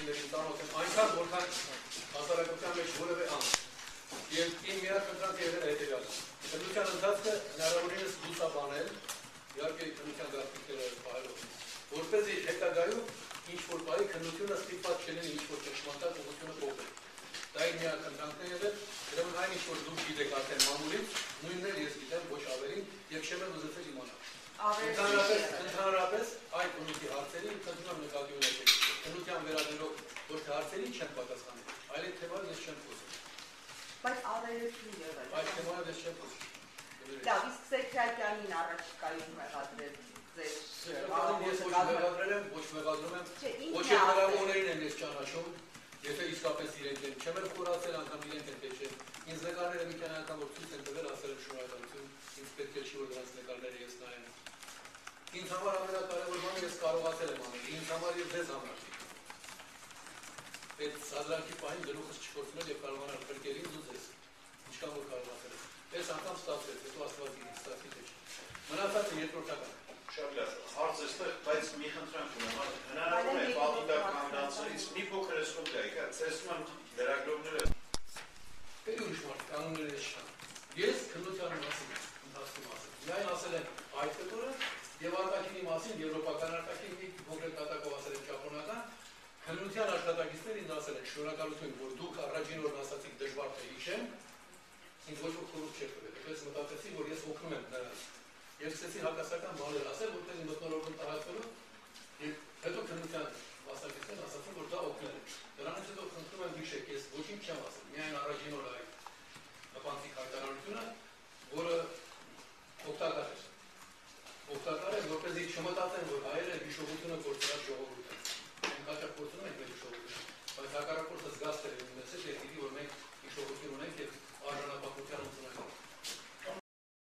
գործիքներին ծանոթ եմ, այնքան որքան հասարակության մեջ որևէ ան։ Եվ իմ միակ խնդրանքը եղել է հետևյալը։ Քննության ընթացքը հնարավորինս լուսաբանել, իհարկե քննության գրաֆիկները պահելով, որպեսզի հետագայում ինչ-որ բանի քննությունը ստիպված չլինի ինչ-որ ճշմարտات ուղղությունը փոխել։ Դա իմ միակ խնդրանքն է եղել, ուրեմն այն ինչ-որ դուք գիտեք արդեն մամուլից, նույնն էլ ես գիտեմ, ոչ ավելին, եւ չեմ ուզեցել իմանալ։ Ընդհանրապես այդ բնույթի հարցերի խնդրում եմ նկատի ունեցեք։ Քննության վերաբերող ոչ թե հարցերի չեմ պատասխանել, այլ այդ թեմայով ես չեմ խոսում։ Բայց ավելություն եղել։ Այդ թեմայով ես չեմ խոսում։ Լավ, իսկ Սեքրատյանին առաջիկայում մեղադրել ձեր ես ոչ մեղադրել եմ, ոչ մեղադրում եմ, ոչ էլ նրա եմ ես ճանաչում, եթե իսկապես իրենք են, չեմ էլ խորացել անգամ իրենք են թե չէ։ Ինձ նկարները մի քանի անգամ որ ցույց են տվել, ասել եմ շնորհակալություն, ինձ պետք է չի որ դրանց նկարները ես նայեմ։ Ինձ համար ամենակարևոր բանը ես կարողացել եմ անել, ինձ համար եւ ձեզ համար։ Այդ սադրանքի պահին գլուխս չկորցնել եւ կարողանալ փրկել ինձ ու ձեզ։ Ինչքան որ կարողացել եմ։ Այս անգամ ստացվեց, հետո աստված ինձ ստացի թե չէ։ Մնացածը երկրորդական։ Շատ լավ, հարց էստեղ, բայց մի խնդրանք ունեմ, հնարավոր է պատուտակ կանգնածներից մի փոքր էսում գայք, տեսնում եմ լրագրողները։ Պետք ուրիշ մարդ կանոնները չկան։ Ես քննության մասին ընթացքում ասել։ Միայն ասել եմ այդ կտորը եւ արտաքինի մասին եվրոպական արտաքին մի փոքր կատակով ասել եմ ճապոնական։ Քննության աշխատակիցները ինձ ասել են շնորհակալություն, որ դուք առաջին օրն ասացիք դժվար թե հիշեմ, ինձ ոչ ոք խորհուրդ չէր տվել, այդպես մտածեցի, որ ես օգնում եմ նրանց։ Եվ սկսեցի հակասական բաներ ասել, որտեղ մթնոլորտում տարածվելու, եւ հետո քննության մասնակիցներն ասացին, որ դա օգնել է։ Դրանից հետո խնդրում եմ հիշեք, ես ոչինչ չեմ ասել, միայն առաջին օր այդ հպանցիկ հայտարարությունը, որը օգտակար է, որպեսզի չմտածեն, որ հայերը հիշողությունը